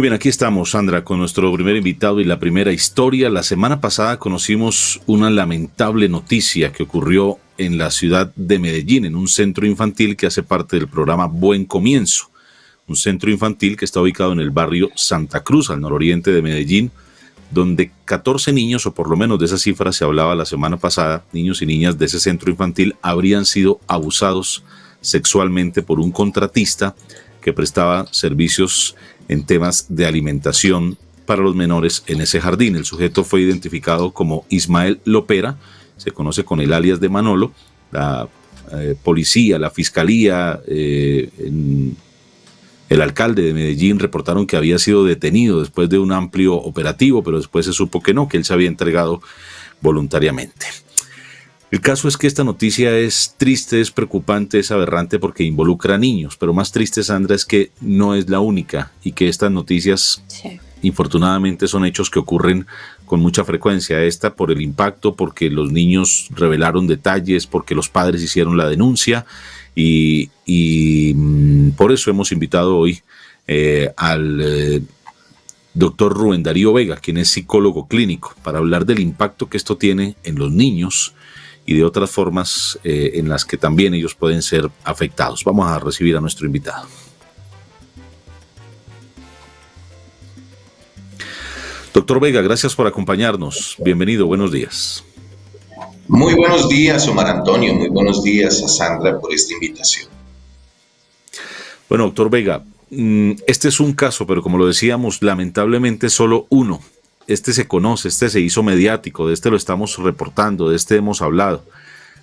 Muy bien, aquí estamos, Sandra, con nuestro primer invitado y la primera historia. La semana pasada conocimos una lamentable noticia que ocurrió en la ciudad de Medellín, en un centro infantil que hace parte del programa Buen Comienzo. Un centro infantil que está ubicado en el barrio Santa Cruz, al nororiente de Medellín, donde 14 niños, o por lo menos de esa cifra se hablaba la semana pasada, niños y niñas de ese centro infantil habrían sido abusados sexualmente por un contratista que prestaba servicios en temas de alimentación para los menores en ese jardín. El sujeto fue identificado como Ismael Lopera, se conoce con el alias de Manolo. La policía, la fiscalía, el alcalde de Medellín reportaron que había sido detenido después de un amplio operativo, pero después se supo que no, que él se había entregado voluntariamente. El caso es que esta noticia es triste, es preocupante, es aberrante porque involucra a niños, pero más triste, Sandra, es que no es la única y que estas noticias, infortunadamente, son hechos que ocurren con mucha frecuencia. Esta por el impacto, porque los niños revelaron detalles, porque los padres hicieron la denuncia y por eso hemos invitado hoy al doctor Rubén Darío Vega, quien es psicólogo clínico, para hablar del impacto que esto tiene en los niños y de otras formas en las que también ellos pueden ser afectados. Vamos a recibir a nuestro invitado. Doctor Vega, gracias por acompañarnos. Bienvenido, buenos días. Muy buenos días, Omar Antonio. Muy buenos días a Sandra por esta invitación. Bueno, doctor Vega, este es un caso, pero como lo decíamos, lamentablemente solo uno. Este se conoce, este se hizo mediático, de este lo estamos reportando, de este hemos hablado,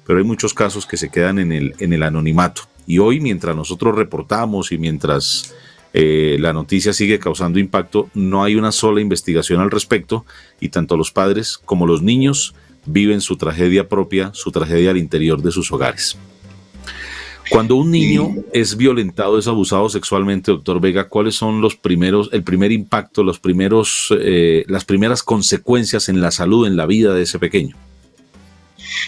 pero hay muchos casos que se quedan en el anonimato. Y hoy, mientras nosotros reportamos y mientras la noticia sigue causando impacto, no hay una sola investigación al respecto y tanto los padres como los niños viven su tragedia propia, su tragedia al interior de sus hogares. Cuando un niño es violentado, es abusado sexualmente, doctor Vega, ¿cuáles son el primer impacto, las primeras consecuencias en la salud, en la vida de ese pequeño?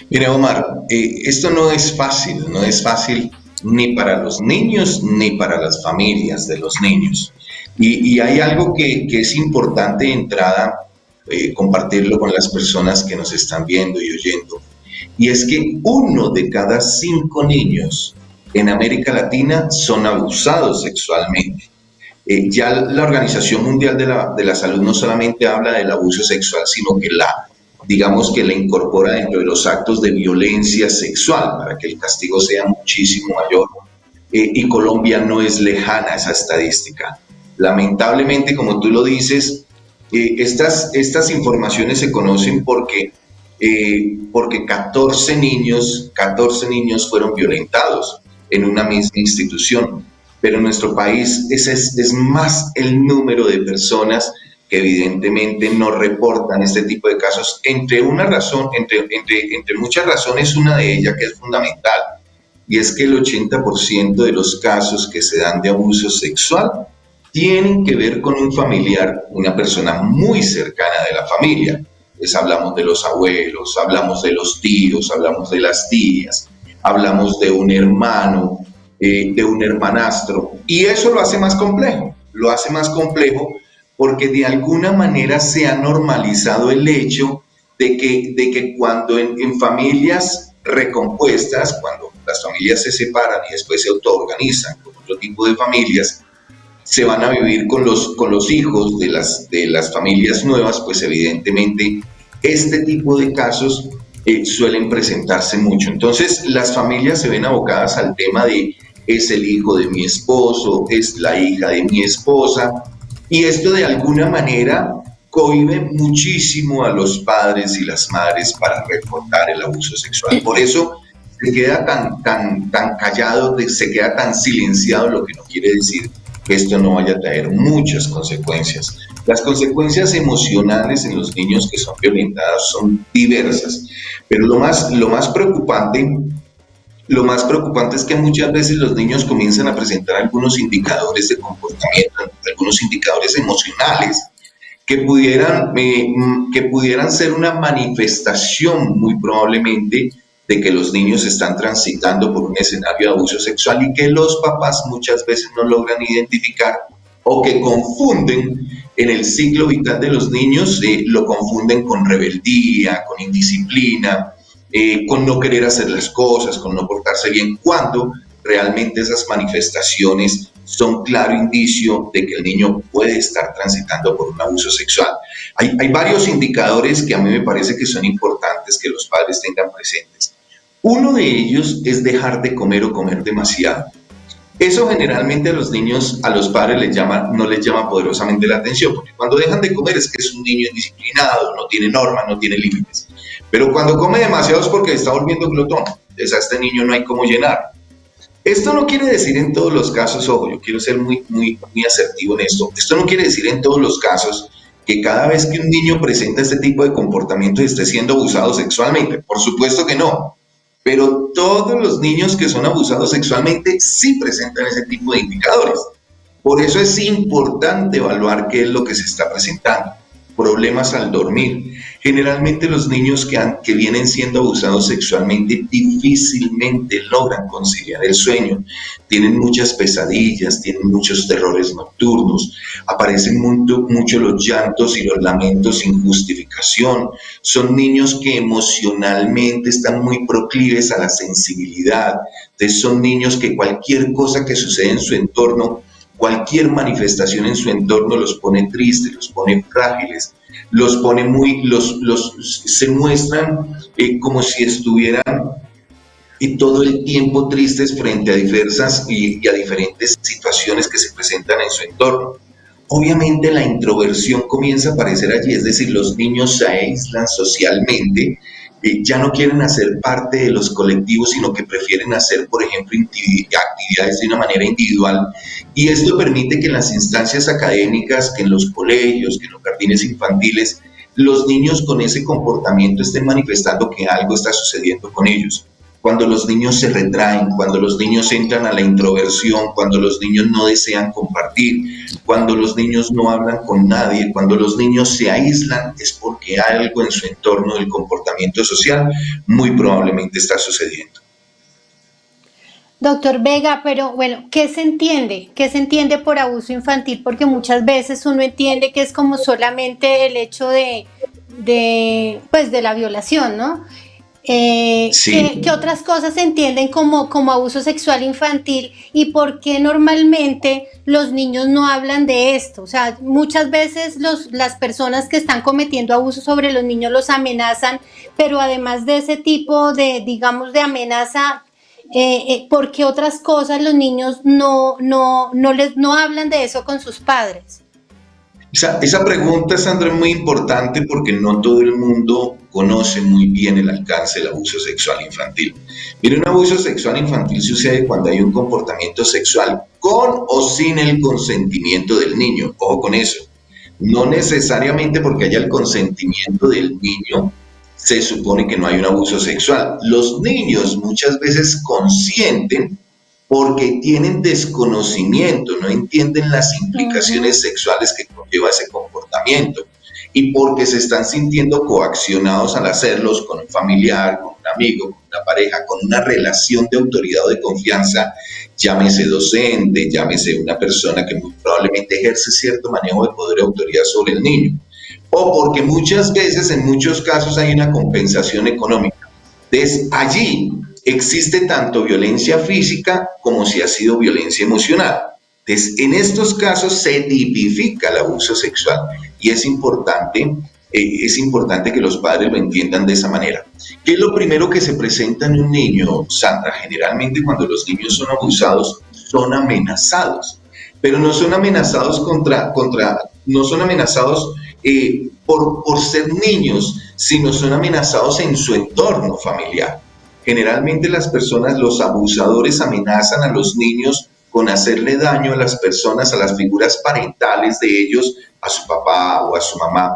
Mira, Omar, esto no es fácil ni para los niños ni para las familias de los niños. Y hay algo que es importante de entrada compartirlo con las personas que nos están viendo y oyendo. Y es que 1 de cada 5 niños en América Latina son abusados sexualmente. Ya la Organización Mundial de la Salud no solamente habla del abuso sexual, sino que digamos que la incorpora dentro de los actos de violencia sexual para que el castigo sea muchísimo mayor. Y Colombia no es lejana a esa estadística. Lamentablemente, como tú lo dices, estas informaciones se conocen porque 14 niños fueron violentados en una misma institución, pero en nuestro país es más el número de personas que evidentemente no reportan este tipo de casos, entre muchas razones, una de ellas que es fundamental, y es que el 80% de los casos que se dan de abuso sexual tienen que ver con un familiar, una persona muy cercana de la familia. Pues hablamos de los abuelos, hablamos de los tíos, hablamos de las tías, hablamos de un hermano, de un hermanastro, y eso lo hace más complejo porque de alguna manera se ha normalizado el hecho de que cuando en familias recompuestas, cuando las familias se separan y después se autoorganizan con otro tipo de familias, se van a vivir con los hijos de las familias nuevas, pues evidentemente este tipo de casos suelen presentarse mucho. Entonces las familias se ven abocadas al tema de es el hijo de mi esposo, es la hija de mi esposa, y esto de alguna manera cohíbe muchísimo a los padres y las madres para reportar el abuso sexual. Por eso se queda tan callado, se queda tan silenciado, lo que no quiere decir que esto no vaya a traer muchas consecuencias. Las consecuencias emocionales en los niños que son violentados son diversas, pero lo más preocupante es que muchas veces los niños comienzan a presentar algunos indicadores de comportamiento, algunos indicadores emocionales, que pudieran ser una manifestación muy probablemente de que los niños están transitando por un escenario de abuso sexual y que los papás muchas veces no logran identificar o que confunden en el ciclo vital de los niños, lo confunden con rebeldía, con indisciplina, con no querer hacer las cosas, con no portarse bien, cuando realmente esas manifestaciones son claro indicio de que el niño puede estar transitando por un abuso sexual. Hay varios indicadores que a mí me parece que son importantes que los padres tengan presentes. Uno de ellos es dejar de comer o comer demasiado. Eso generalmente a los niños, a los padres no les llama poderosamente la atención, porque cuando dejan de comer es que es un niño indisciplinado, no tiene normas, no tiene límites. Pero cuando come demasiado es porque está volviendo glotón. Entonces a este niño no hay cómo llenar. Esto no quiere decir en todos los casos, ojo, yo quiero ser muy asertivo en esto. Esto no quiere decir en todos los casos que cada vez que un niño presenta este tipo de comportamiento esté siendo abusado sexualmente. Por supuesto que no. Pero todos los niños que son abusados sexualmente sí presentan ese tipo de indicadores. Por eso es importante evaluar qué es lo que se está presentando. Problemas al dormir. Generalmente los niños que vienen siendo abusados sexualmente difícilmente logran conciliar el sueño. Tienen muchas pesadillas, tienen muchos terrores nocturnos, aparecen mucho los llantos y los lamentos sin justificación. Son niños que emocionalmente están muy proclives a la sensibilidad. Entonces son niños que cualquier cosa que sucede en su entorno, cualquier manifestación en su entorno los pone tristes, los pone frágiles, los pone se muestran como si estuvieran todo el tiempo tristes frente a diversas y a diferentes situaciones que se presentan en su entorno. Obviamente la introversión comienza a aparecer allí, es decir, los niños se aíslan socialmente, ya no quieren hacer parte de los colectivos, sino que prefieren hacer, por ejemplo, actividades de una manera individual. Y esto permite que en las instancias académicas, que en los colegios, que en los jardines infantiles, los niños con ese comportamiento estén manifestando que algo está sucediendo con ellos. Cuando los niños se retraen, cuando los niños entran a la introversión, cuando los niños no desean compartir, cuando los niños no hablan con nadie, cuando los niños se aíslan, es porque algo en su entorno del comportamiento social muy probablemente está sucediendo. Doctor Vega, pero bueno, ¿qué se entiende? ¿Qué se entiende por abuso infantil? Porque muchas veces uno entiende que es como solamente el hecho pues de la violación, ¿no? Sí. ¿Qué otras cosas se entienden como abuso sexual infantil y por qué normalmente los niños no hablan de esto? O sea, muchas veces las personas que están cometiendo abuso sobre los niños los amenazan, pero además de ese tipo de, digamos, de amenaza, ¿por qué otras cosas los niños no hablan de eso con sus padres? Esa pregunta, Sandra, es muy importante porque no todo el mundo conoce muy bien el alcance del abuso sexual infantil. Mire, un abuso sexual infantil sucede cuando hay un comportamiento sexual con o sin el consentimiento del niño. Ojo con eso. No necesariamente porque haya el consentimiento del niño se supone que no hay un abuso sexual. Los niños muchas veces consienten porque tienen desconocimiento, no entienden las implicaciones sexuales que conlleva ese comportamiento y porque se están sintiendo coaccionados al hacerlos con un familiar, con un amigo, con una pareja, con una relación de autoridad o de confianza, llámese docente, llámese una persona que muy probablemente ejerce cierto manejo de poder y autoridad sobre el niño, o porque muchas veces, en muchos casos, hay una compensación económica. Entonces, allí existe tanto violencia física como si ha sido violencia emocional. Entonces, en estos casos se tipifica el abuso sexual y es importante que los padres lo entiendan de esa manera. ¿Qué es lo primero que se presenta en un niño, Sandra? Generalmente cuando los niños son abusados, son amenazados, pero no son amenazados no son amenazados por ser niños, sino son amenazados en su entorno familiar. Generalmente los abusadores amenazan a los niños con hacerle daño a las personas, a las figuras parentales de ellos, a su papá o a su mamá,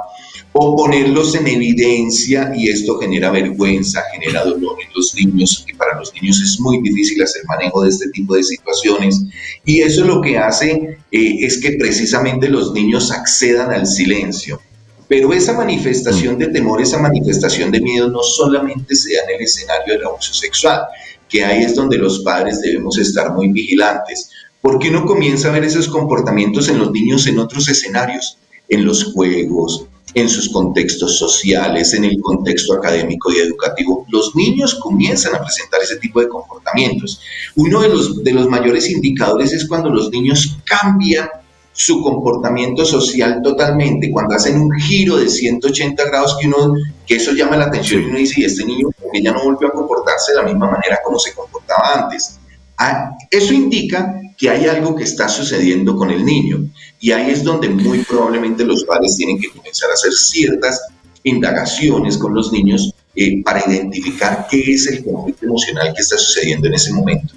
o ponerlos en evidencia, y esto genera vergüenza, genera dolor en los niños, y para los niños es muy difícil hacer manejo de este tipo de situaciones, y eso lo que hace es que precisamente los niños accedan al silencio. Pero esa manifestación de temor, esa manifestación de miedo no solamente se da en el escenario del abuso sexual, que ahí es donde los padres debemos estar muy vigilantes, porque uno comienza a ver esos comportamientos en los niños en otros escenarios, en los juegos, en sus contextos sociales, en el contexto académico y educativo. Los niños comienzan a presentar ese tipo de comportamientos. Uno de los mayores indicadores es cuando los niños cambian su comportamiento social totalmente, cuando hacen un giro de 180 grados que eso llama la atención y uno dice, y este niño que ya no volvió a comportarse de la misma manera como se comportaba antes. Eso indica que hay algo que está sucediendo con el niño, y ahí es donde muy probablemente los padres tienen que comenzar a hacer ciertas indagaciones con los niños para identificar qué es el conflicto emocional que está sucediendo en ese momento.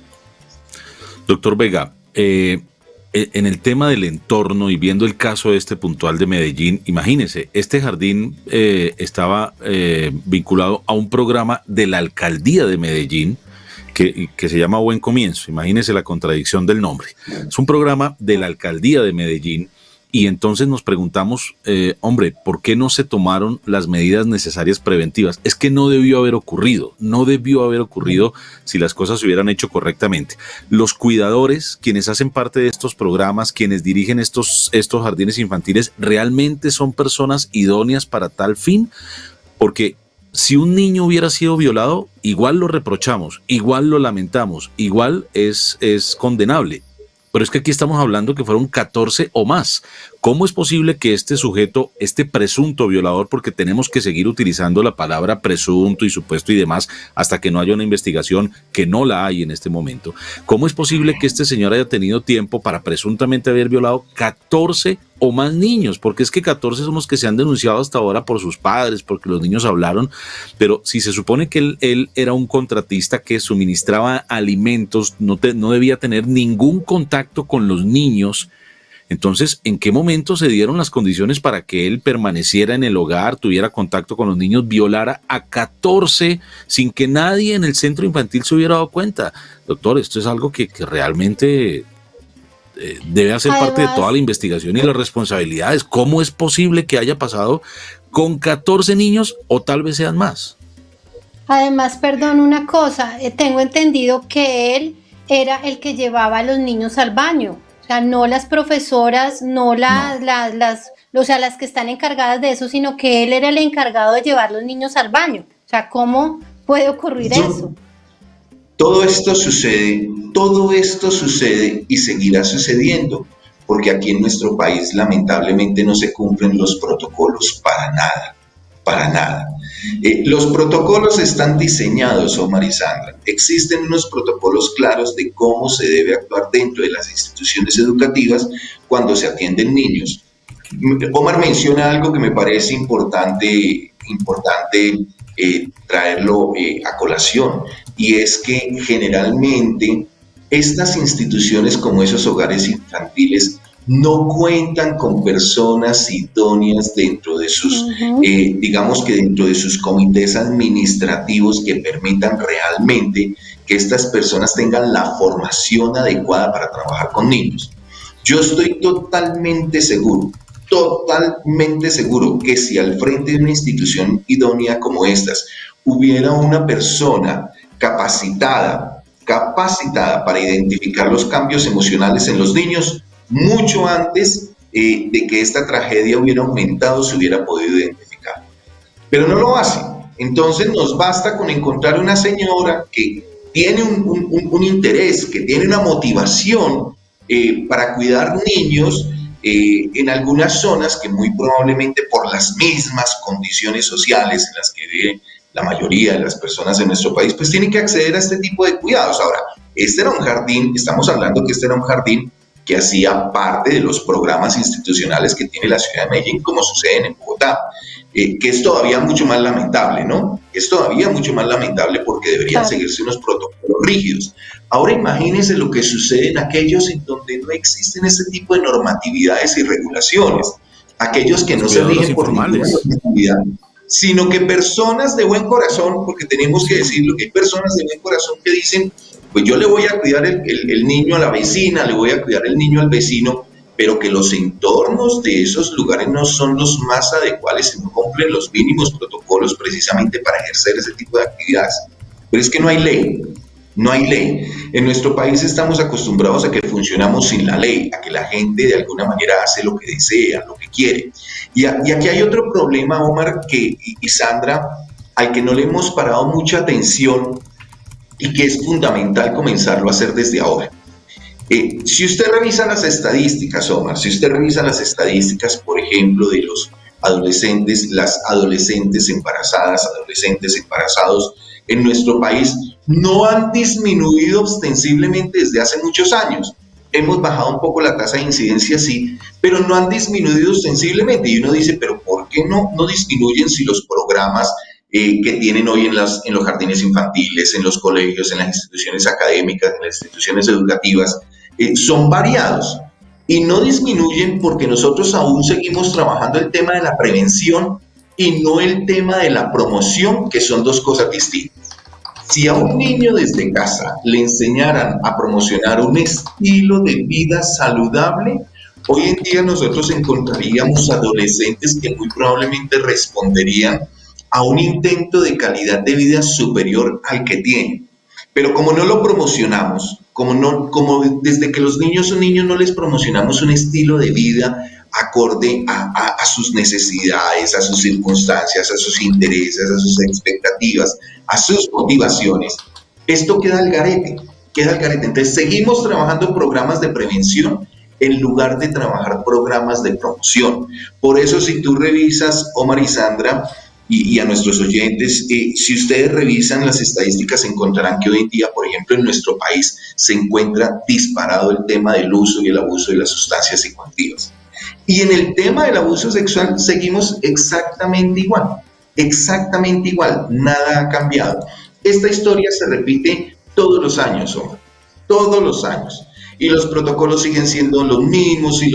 Doctor Vega, en el tema del entorno y viendo el caso puntual de Medellín, imagínese, este jardín estaba vinculado a un programa de la alcaldía de Medellín que se llama Buen Comienzo. Imagínese la contradicción del nombre. Es un programa de la alcaldía de Medellín y entonces nos preguntamos, hombre, ¿por qué no se tomaron las medidas necesarias preventivas? Es que no debió haber ocurrido si las cosas se hubieran hecho correctamente. Los cuidadores, quienes hacen parte de estos programas, quienes dirigen estos jardines infantiles, ¿realmente son personas idóneas para tal fin? Porque si un niño hubiera sido violado, igual lo reprochamos, igual lo lamentamos, igual es condenable. Pero es que aquí estamos hablando que fueron 14 o más. ¿Cómo es posible que este sujeto, este presunto violador, porque tenemos que seguir utilizando la palabra presunto y supuesto y demás hasta que no haya una investigación, que no la hay en este momento? ¿Cómo es posible que este señor haya tenido tiempo para presuntamente haber violado 14 o más niños? Porque es que 14 son los que se han denunciado hasta ahora por sus padres, porque los niños hablaron, pero si se supone que él era un contratista que suministraba alimentos, no debía tener ningún contacto con los niños. Entonces, ¿en qué momento se dieron las condiciones para que él permaneciera en el hogar, tuviera contacto con los niños, violara a 14 sin que nadie en el centro infantil se hubiera dado cuenta? Doctor, esto es algo que realmente debe hacer parte de toda la investigación y las responsabilidades. ¿Cómo es posible que haya pasado con 14 niños o tal vez sean más? Además, perdón, una cosa, tengo entendido que él era el que llevaba a los niños al baño. O sea, no las profesoras, las que están encargadas de eso, sino que él era el encargado de llevar los niños al baño. O sea, ¿cómo puede ocurrir eso? Todo esto sucede y seguirá sucediendo, porque aquí en nuestro país lamentablemente no se cumplen los protocolos para nada. Los protocolos están diseñados, Omar y Sandra. Existen unos protocolos claros de cómo se debe actuar dentro de las instituciones educativas cuando se atienden niños. Omar menciona algo que me parece importante traerlo a colación, y es que generalmente estas instituciones como esos hogares infantiles no cuentan con personas idóneas dentro de sus, digamos que dentro de sus comités administrativos que permitan realmente que estas personas tengan la formación adecuada para trabajar con niños. Yo estoy totalmente seguro que si al frente de una institución idónea como estas hubiera una persona capacitada para identificar los cambios emocionales en los niños, mucho antes de que esta tragedia hubiera aumentado, se hubiera podido identificar. Pero no lo hace. Entonces nos basta con encontrar una señora que tiene un interés, que tiene una motivación para cuidar niños en algunas zonas que muy probablemente por las mismas condiciones sociales en las que vive la mayoría de las personas en nuestro país, pues tienen que acceder a este tipo de cuidados. Ahora, este era un jardín, estamos hablando que este era un jardín que hacía parte de los programas institucionales que tiene la ciudad de Medellín, como sucede en Bogotá, que es todavía mucho más lamentable, ¿no? Es todavía mucho más lamentable porque deberían seguirse unos protocolos rígidos. Ahora imagínense lo que sucede en aquellos en donde no existen este tipo de normatividades y regulaciones, aquellos que no se rigen por ninguna normatividad, sino que personas de buen corazón, porque tenemos que decirlo, que hay personas de buen corazón que dicen, pues yo le voy a cuidar el niño a la vecina, le voy a cuidar el niño al vecino, pero que los entornos de esos lugares no son los más adecuados y no cumplen los mínimos protocolos precisamente para ejercer ese tipo de actividades. Pero es que no hay ley. No hay ley. En nuestro país estamos acostumbrados a que funcionamos sin la ley, a que la gente de alguna manera hace lo que desea, lo que quiere. Y aquí hay otro problema, Omar, y Sandra, al que no le hemos parado mucha atención y que es fundamental comenzarlo a hacer desde ahora. Si usted revisa las estadísticas, Omar, si usted revisa las estadísticas, por ejemplo, de los adolescentes, las adolescentes embarazadas, adolescentes embarazados en nuestro país, no han disminuido ostensiblemente desde hace muchos años. Hemos bajado un poco la tasa de incidencia, sí, pero no han disminuido ostensiblemente. Y uno dice, pero ¿por qué no disminuyen si los programas que tienen hoy en los jardines infantiles, en los colegios, en las instituciones académicas, en las instituciones educativas, son variados? Y no disminuyen porque nosotros aún seguimos trabajando el tema de la prevención y no el tema de la promoción, que son dos cosas distintas. Si a un niño desde casa le enseñaran a promocionar un estilo de vida saludable, hoy en día nosotros encontraríamos adolescentes que muy probablemente responderían a un intento de calidad de vida superior al que tienen. Pero como no lo promocionamos, como desde que los niños son niños no les promocionamos un estilo de vida acorde a sus necesidades, a sus circunstancias, a sus intereses, a sus expectativas, a sus motivaciones, esto queda al garete, queda al garete. Entonces seguimos trabajando programas de prevención en lugar de trabajar programas de promoción. Por eso si tú revisas, Omar y Sandra, y a nuestros oyentes, si ustedes revisan las estadísticas encontrarán que hoy en día, por ejemplo, en nuestro país se encuentra disparado el tema del uso y el abuso de las sustancias psicoactivas. Y en el tema del abuso sexual seguimos exactamente igual, nada ha cambiado. Esta historia se repite todos los años, Omar, todos los años. Y los protocolos siguen siendo los mismos y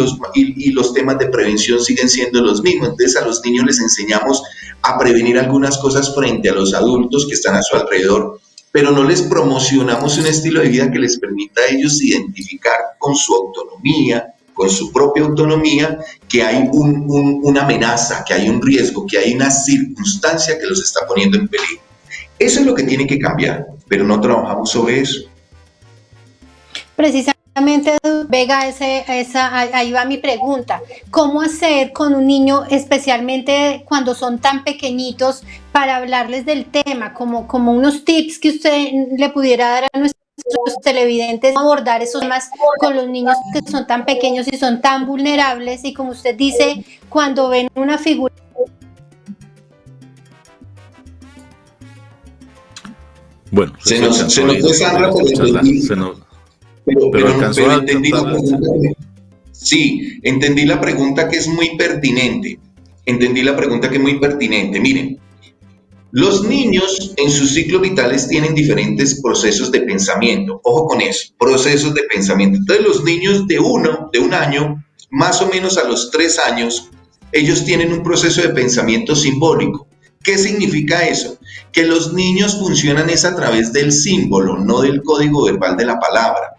los temas de prevención siguen siendo los mismos. Entonces a los niños les enseñamos a prevenir algunas cosas frente a los adultos que están a su alrededor, pero no les promocionamos un estilo de vida que les permita a ellos identificar con su autonomía, con su propia autonomía, que hay una amenaza, que hay un riesgo, que hay una circunstancia que los está poniendo en peligro. Eso es lo que tiene que cambiar, pero no trabajamos sobre eso. Precisamente, Vega, ahí va mi pregunta. ¿Cómo hacer con un niño, especialmente cuando son tan pequeñitos, para hablarles del tema? Como unos tips que usted le pudiera dar a nuestros televidentes, abordar esos temas con los niños que son tan pequeños y son tan vulnerables, y como usted dice, cuando ven una figura. Bueno, se nos fue Sandra, pero entendí la pregunta. Sí, entendí la pregunta que es muy pertinente. Miren, los niños en sus ciclos vitales tienen diferentes procesos de pensamiento. Ojo con eso, procesos de pensamiento. Entonces los niños de un año, más o menos a los 3 años, ellos tienen un proceso de pensamiento simbólico. ¿Qué significa eso? Que los niños funcionan es a través del símbolo, no del código verbal de la palabra.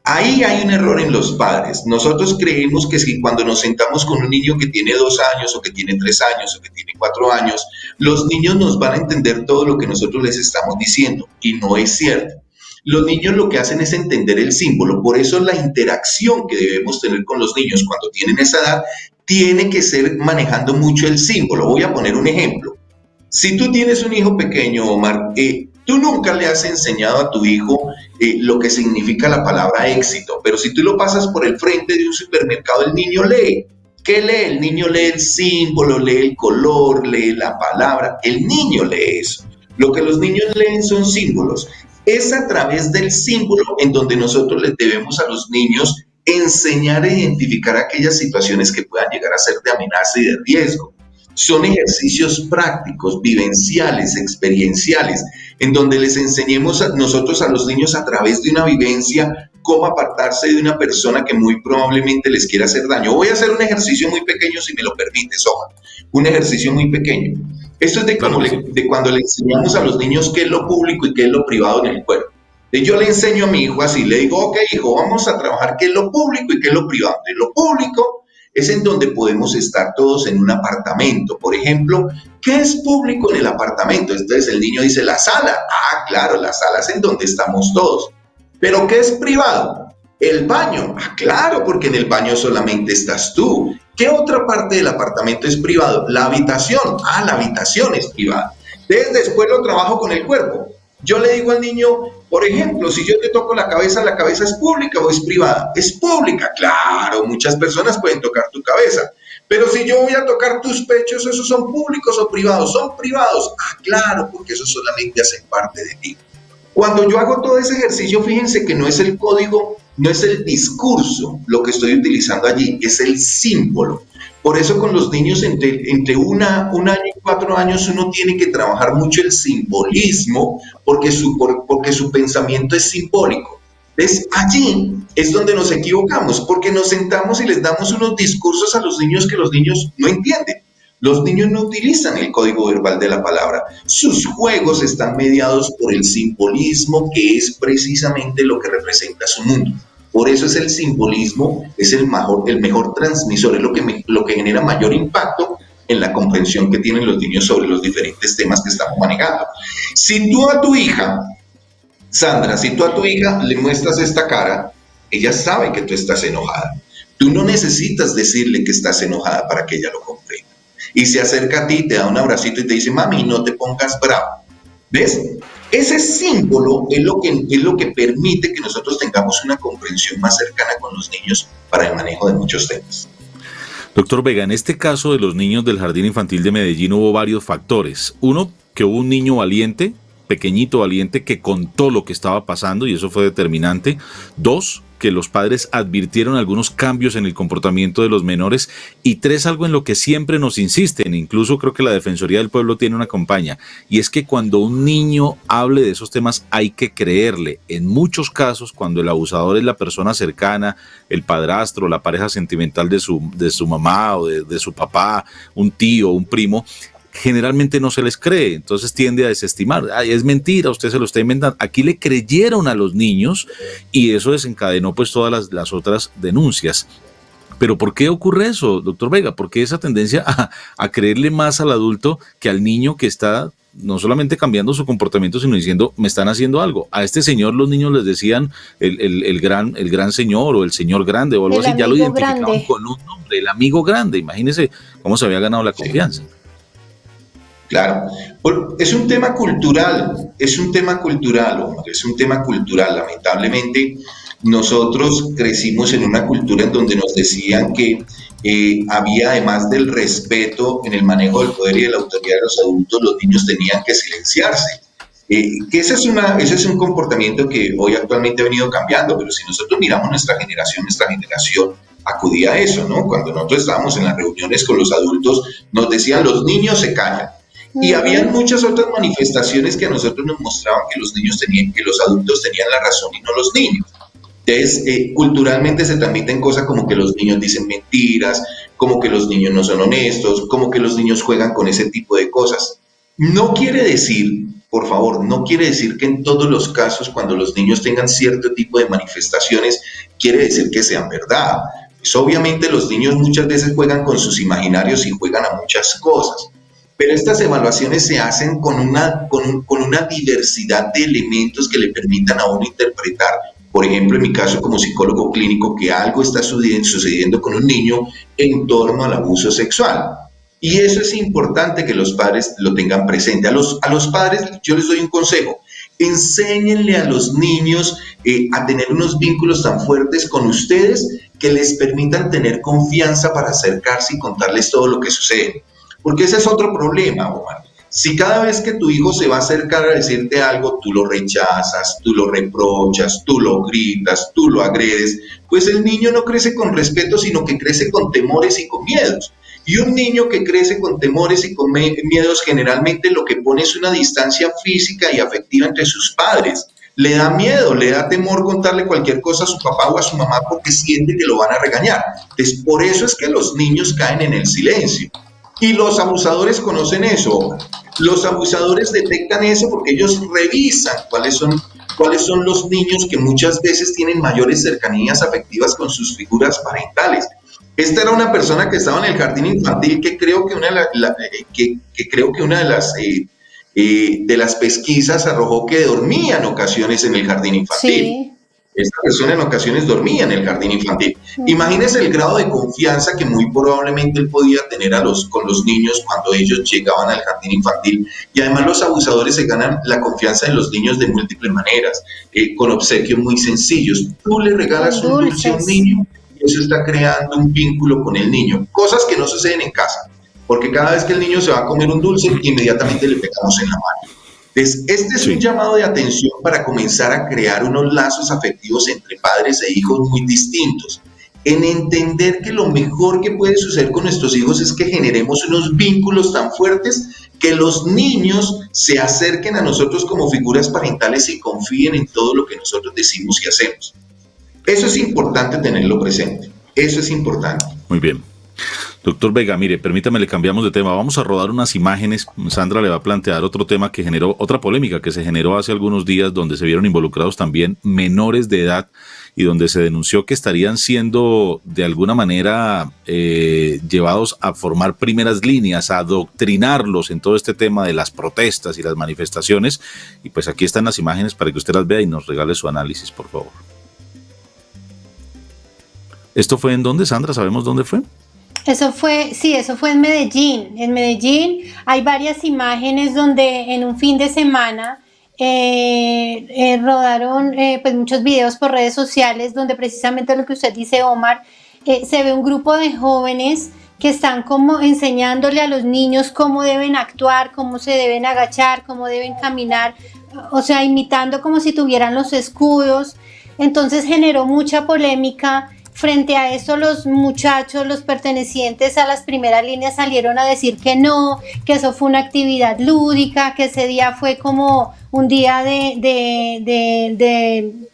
Ahí hay un error en los padres. Nosotros creemos que si cuando nos sentamos con un niño que tiene 2 años o que tiene 3 años o que tiene 4 años, los niños nos van a entender todo lo que nosotros les estamos diciendo, y no es cierto. Los niños lo que hacen es entender el símbolo. Por eso la interacción que debemos tener con los niños cuando tienen esa edad tiene que ser manejando mucho el símbolo. Voy a poner un ejemplo. Si tú tienes un hijo pequeño, Omar, tú nunca le has enseñado a tu hijo lo que significa la palabra éxito, pero si tú lo pasas por el frente de un supermercado, el niño lee. ¿Qué lee? El niño lee el símbolo, lee el color, lee la palabra. El niño lee eso. Lo que los niños leen son símbolos. Es a través del símbolo en donde nosotros les debemos a los niños enseñar a identificar aquellas situaciones que puedan llegar a ser de amenaza y de riesgo. Son ejercicios prácticos, vivenciales, experienciales, en donde les enseñemos nosotros a los niños a través de una vivencia cómo apartarse de una persona que muy probablemente les quiera hacer daño. Voy a hacer un ejercicio muy pequeño, si me lo permites, Omar. Un ejercicio muy pequeño. Esto es de cuando le enseñamos a los niños qué es lo público y qué es lo privado en el cuerpo. Yo le enseño a mi hijo así, le digo, ok, hijo, vamos a trabajar qué es lo público y qué es lo privado. De lo público es en donde podemos estar todos en un apartamento. Por ejemplo, ¿qué es público en el apartamento? Entonces el niño dice, la sala. Ah, claro, la sala es en donde estamos todos. ¿Pero qué es privado? El baño. Ah, claro, porque en el baño solamente estás tú. ¿Qué otra parte del apartamento es privado? La habitación. Ah, la habitación es privada. Entonces después lo trabajo con el cuerpo. Yo le digo al niño, por ejemplo, si yo te toco la cabeza es pública o es privada. Es pública, claro, muchas personas pueden tocar tu cabeza. Pero si yo voy a tocar tus pechos, ¿esos son públicos o privados? Son privados. Ah, claro, porque esos solamente hacen parte de ti. Cuando yo hago todo ese ejercicio, fíjense que no es el código, no es el discurso lo que estoy utilizando allí, es el símbolo. Por eso con los niños entre un año y 4 años uno tiene que trabajar mucho el simbolismo porque su pensamiento es simbólico. ¿Ves? Allí es donde nos equivocamos, porque nos sentamos y les damos unos discursos a los niños que los niños no entienden. Los niños no utilizan el código verbal de la palabra. Sus juegos están mediados por el simbolismo, que es precisamente lo que representa su mundo. Por eso es el simbolismo, es el mejor transmisor, es lo que genera mayor impacto en la comprensión que tienen los niños sobre los diferentes temas que estamos manejando. Si tú a tu hija, Sandra, si tú a tu hija le muestras esta cara, ella sabe que tú estás enojada. Tú no necesitas decirle que estás enojada para que ella lo comprenda. Y se acerca a ti, te da un abracito y te dice, mami, no te pongas bravo. ¿Ves? Ese símbolo es lo que permite que nosotros tengamos una comprensión más cercana con los niños para el manejo de muchos temas. Doctor Vega, en este caso de los niños del Jardín Infantil de Medellín hubo varios factores. Uno, que hubo un niño valiente, pequeñito valiente, que contó lo que estaba pasando y eso fue determinante. Dos, que los padres advirtieron algunos cambios en el comportamiento de los menores. Y tres, algo en lo que siempre nos insisten, incluso creo que la Defensoría del Pueblo tiene una campaña, y es que cuando un niño hable de esos temas hay que creerle. En muchos casos, cuando el abusador es la persona cercana, el padrastro, la pareja sentimental de su mamá o de su papá, un tío, un primo, generalmente no se les cree, entonces tiende a desestimar. Ay, es mentira, usted se lo está inventando. Aquí le creyeron a los niños y eso desencadenó pues todas las otras denuncias. Pero ¿por qué ocurre eso, doctor Vega? ¿Por qué esa tendencia a creerle más al adulto que al niño que está no solamente cambiando su comportamiento, sino diciendo, me están haciendo algo? A este señor los niños les decían el gran señor o el señor grande o algo así, ya lo identificaban grande, con un nombre, el amigo grande. Imagínense cómo se había ganado la confianza. Sí. Claro, es un tema cultural, Omar, es un tema cultural. Lamentablemente, nosotros crecimos en una cultura en donde nos decían que había, además del respeto en el manejo del poder y de la autoridad de los adultos, los niños tenían que silenciarse. Que ese es un comportamiento que hoy actualmente ha venido cambiando, pero si nosotros miramos nuestra generación acudía a eso, ¿no? Cuando nosotros estábamos en las reuniones con los adultos, nos decían, los niños se callan. Y habían muchas otras manifestaciones que a nosotros nos mostraban que los adultos tenían la razón y no los niños. Entonces, culturalmente se transmiten cosas como que los niños dicen mentiras, como que los niños no son honestos, como que los niños juegan con ese tipo de cosas. No quiere decir, por favor, no quiere decir que en todos los casos, cuando los niños tengan cierto tipo de manifestaciones, quiere decir que sean verdad. Pues obviamente los niños muchas veces juegan con sus imaginarios y juegan a muchas cosas. Pero estas evaluaciones se hacen con una diversidad de elementos que le permitan a uno interpretar, por ejemplo, en mi caso como psicólogo clínico, que algo está sucediendo con un niño en torno al abuso sexual. Y eso es importante que los padres lo tengan presente. A los padres yo les doy un consejo: enséñenle a los niños a tener unos vínculos tan fuertes con ustedes que les permitan tener confianza para acercarse y contarles todo lo que sucede. Porque ese es otro problema, Omar. Si cada vez que tu hijo se va a acercar a decirte algo, tú lo rechazas, tú lo reprochas, tú lo gritas, tú lo agredes, pues el niño no crece con respeto, sino que crece con temores y con miedos. Y un niño que crece con temores y con miedos generalmente lo que pone es una distancia física y afectiva entre sus padres. Le da miedo, le da temor contarle cualquier cosa a su papá o a su mamá porque siente que lo van a regañar. Entonces, por eso es que los niños caen en el silencio. Y los abusadores conocen eso. Los abusadores detectan eso porque ellos revisan cuáles son los niños que muchas veces tienen mayores cercanías afectivas con sus figuras parentales. Esta era una persona que estaba en el jardín infantil que creo que que creo que una de las pesquisas arrojó que dormía en ocasiones en el jardín infantil. Sí. Esta persona en ocasiones dormía en el jardín infantil. Ujú. Imagínese el grado de confianza que muy probablemente él podía tener con los niños cuando ellos llegaban al jardín infantil. Y además los abusadores se ganan la confianza de los niños de múltiples maneras, con obsequios muy sencillos. Tú le Con regalas un dulce a un dulces. niño y eso está creando un vínculo con el niño. Cosas que no suceden en casa, porque cada vez que el niño se va a comer un dulce, inmediatamente le pegamos en la mano. Entonces, este es un Sí. llamado de atención para comenzar a crear unos lazos afectivos entre padres e hijos muy distintos. En entender que lo mejor que puede suceder con nuestros hijos es que generemos unos vínculos tan fuertes que los niños se acerquen a nosotros como figuras parentales y confíen en todo lo que nosotros decimos y hacemos. Eso es importante tenerlo presente. Eso es importante. Muy bien. Doctor Vega, mire, permítame, le cambiamos de tema. Vamos a rodar unas imágenes. Sandra le va a plantear otro tema que generó, otra polémica que se generó hace algunos días, donde se vieron involucrados también menores de edad y donde se denunció que estarían siendo de alguna manera llevados a formar primeras líneas, a adoctrinarlos en todo este tema de las protestas y las manifestaciones. Y pues aquí están las imágenes para que usted las vea y nos regale su análisis, por favor. ¿Esto fue en dónde, Sandra? ¿Sabemos dónde fue? Eso fue, sí, eso fue en Medellín. En Medellín hay varias imágenes donde en un fin de semana rodaron pues muchos videos por redes sociales donde precisamente lo que usted dice, Omar, se ve un grupo de jóvenes que están como enseñándole a los niños cómo deben actuar, cómo se deben agachar, cómo deben caminar, o sea, imitando como si tuvieran los escudos. Entonces generó mucha polémica. Frente a eso, los muchachos, los pertenecientes a las primeras líneas salieron a decir que no, que eso fue una actividad lúdica, que ese día fue como un día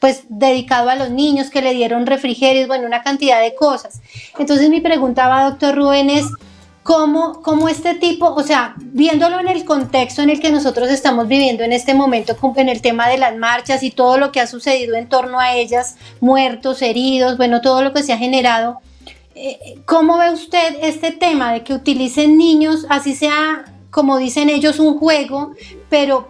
pues dedicado a los niños, que le dieron refrigerios, bueno, una cantidad de cosas. Entonces mi pregunta va, doctor Rubén, es ¿cómo este tipo, o sea, viéndolo en el contexto en el que nosotros estamos viviendo en este momento, en el tema de las marchas y todo lo que ha sucedido en torno a ellas, muertos, heridos, bueno, todo lo que se ha generado, ¿cómo ve usted este tema de que utilicen niños, así sea, como dicen ellos, un juego, pero,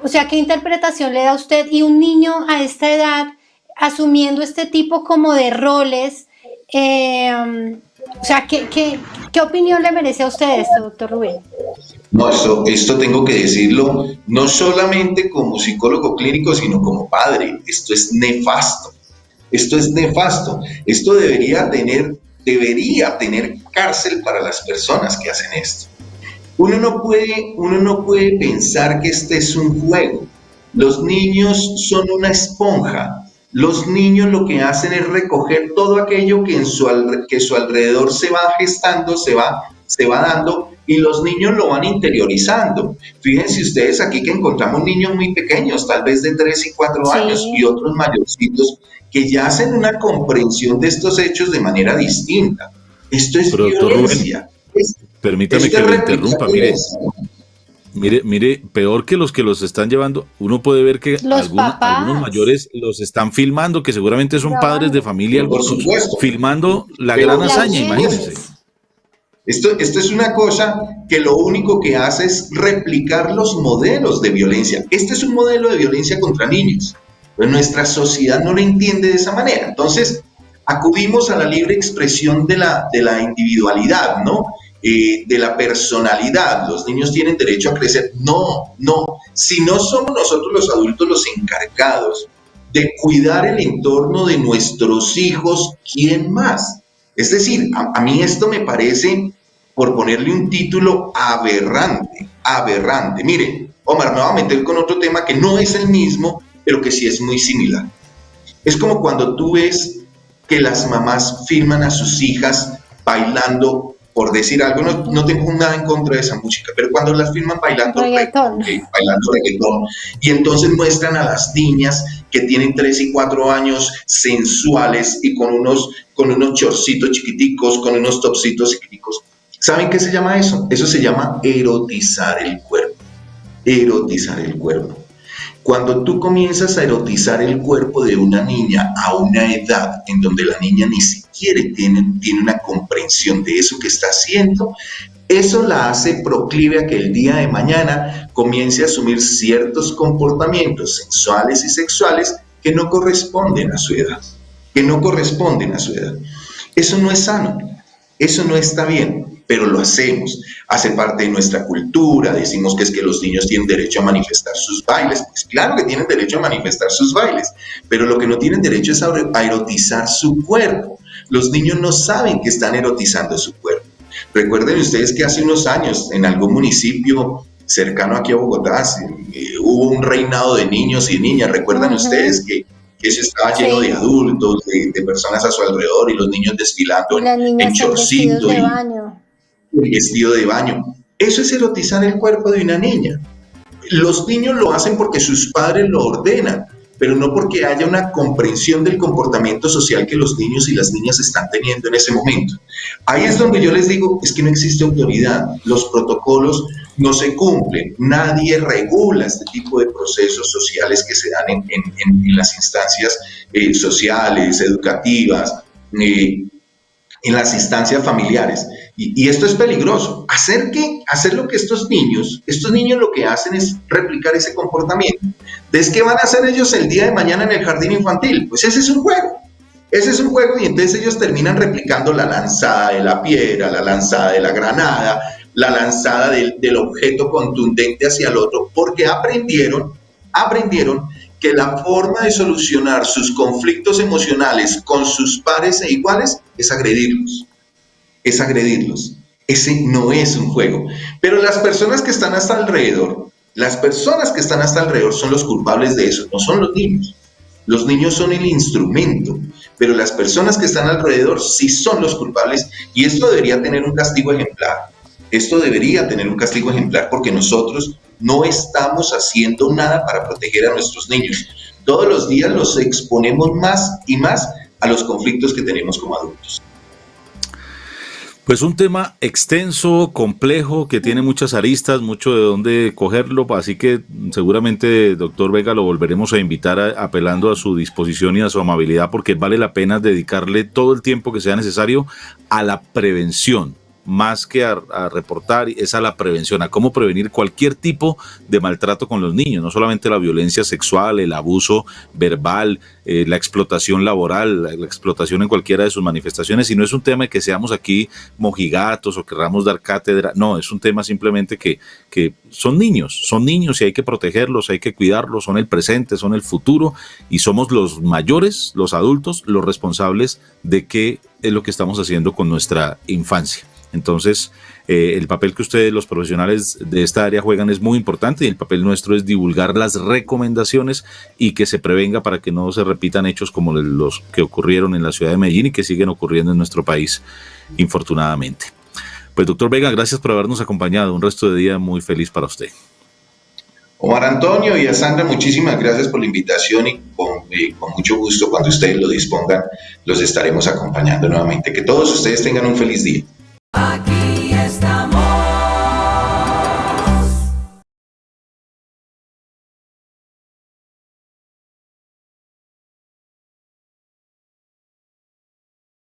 o sea, qué interpretación le da a usted y un niño a esta edad asumiendo este tipo como de roles? O sea, ¿qué opinión le merece a usted esto, doctor Rubén? No, esto tengo que decirlo no solamente como psicólogo clínico, sino como padre. Esto es nefasto. Esto es nefasto. Esto debería tener cárcel para las personas que hacen esto. Uno no puede pensar que este es un juego. Los niños son una esponja. Los niños lo que hacen es recoger todo aquello que que su alrededor se va gestando, se va dando, y los niños lo van interiorizando. Fíjense ustedes aquí que encontramos niños muy pequeños, tal vez de 3 y 4 años, y Sí. otros mayorcitos, que ya hacen una comprensión de estos hechos de manera distinta. Esto es Pero doctor Rubén, violencia. permítame Esto que es lo replicar interrumpa. Mire, violencia, ¿no? mire, peor que los están llevando, uno puede ver que Los algunos papás mayores los están filmando, que seguramente son padres de grabando familia Por algunos, supuesto, filmando la gran pero por las hazaña, supuesto. imagínense. nenas. Esto es una cosa que lo único que hace es replicar los modelos de violencia. Este es un modelo de violencia contra niños, pero nuestra sociedad no lo entiende de esa manera. Entonces, acudimos a la libre expresión de la individualidad, ¿no? De la personalidad. Los niños tienen derecho a crecer. No, no. Si no somos nosotros los adultos los encargados de cuidar el entorno de nuestros hijos, ¿quién más? Es decir, a mí esto me parece, por ponerle un título, aberrante, aberrante. Miren, Omar, me voy a meter con otro tema que no es el mismo, pero que sí es muy similar. Es como cuando tú ves que las mamás filman a sus hijas bailando, por decir algo, no tengo nada en contra de esa música, pero cuando las filman bailando Reggaetón. bailando reggaetón, y entonces muestran a las niñas que tienen 3 y 4 años sensuales y con unos chorcitos chiquiticos, con unos topsitos chiquiticos. ¿Saben qué se llama eso? Eso se llama erotizar el cuerpo. Erotizar el cuerpo. Cuando tú comienzas a erotizar el cuerpo de una niña a una edad en donde la niña ni siquiera tiene una comprensión de eso que está haciendo, eso la hace proclive a que el día de mañana comience a asumir ciertos comportamientos sensuales y sexuales que no corresponden a su edad, que no corresponden a su edad. Eso no es sano, eso no está bien, pero lo hacemos, hace parte de nuestra cultura, decimos que es que los niños tienen derecho a manifestar sus bailes, pues claro que tienen derecho a manifestar sus bailes, pero lo que no tienen derecho es a erotizar su cuerpo. Los niños no saben que están erotizando su cuerpo. Recuerden ustedes que hace unos años en algún municipio cercano aquí a Bogotá hubo un reinado de niños y de niñas. ¿Recuerdan ustedes que eso estaba lleno de adultos, de personas a su alrededor y los niños desfilando en chorcito y vestido de baño? Eso es erotizar el cuerpo de una niña. Los niños lo hacen porque sus padres lo ordenan, pero no porque haya una comprensión del comportamiento social que los niños y las niñas están teniendo en ese momento. Ahí es donde yo les digo, es que no existe autoridad, los protocolos no se cumplen, nadie regula este tipo de procesos sociales que se dan en las instancias sociales, educativas, en las instancias familiares. Y esto es peligroso. Hacer lo que estos niños lo que hacen es replicar ese comportamiento. Entonces, ¿qué van a hacer ellos el día de mañana en el jardín infantil? Pues ese es un juego. Ese es un juego y entonces ellos terminan replicando la lanzada de la piedra, la lanzada de la granada, la lanzada del objeto contundente hacia el otro, porque aprendieron que la forma de solucionar sus conflictos emocionales con sus pares e iguales es agredirlos. Ese no es un juego. Pero las personas que están hasta alrededor son los culpables de eso, no son los niños. Los niños son el instrumento, pero las personas que están alrededor sí son los culpables y esto debería tener un castigo ejemplar. Porque nosotros no estamos haciendo nada para proteger a nuestros niños. Todos los días los exponemos más y más a los conflictos que tenemos como adultos. Pues un tema extenso, complejo, que tiene muchas aristas, mucho de dónde cogerlo, así que seguramente, doctor Vega, lo volveremos a invitar apelando a su disposición y a su amabilidad, porque vale la pena dedicarle todo el tiempo que sea necesario a la prevención, más que a reportar, es a la prevención, a cómo prevenir cualquier tipo de maltrato con los niños, no solamente la violencia sexual, el abuso verbal, la explotación laboral, la explotación en cualquiera de sus manifestaciones, y no es un tema de que seamos aquí mojigatos o querramos dar cátedra, no, es un tema simplemente que son niños y hay que protegerlos, hay que cuidarlos, son el presente, son el futuro, y somos los mayores, los adultos, los responsables de qué es lo que estamos haciendo con nuestra infancia. Entonces, el papel que ustedes, los profesionales de esta área, juegan es muy importante y el papel nuestro es divulgar las recomendaciones y que se prevenga para que no se repitan hechos como los que ocurrieron en la ciudad de Medellín y que siguen ocurriendo en nuestro país, infortunadamente. Pues, doctor Vega, gracias por habernos acompañado. Un resto de día muy feliz para usted. Omar Antonio y a Sandra, muchísimas gracias por la invitación y con mucho gusto, cuando ustedes lo dispongan, los estaremos acompañando nuevamente. Que todos ustedes tengan un feliz día. Aquí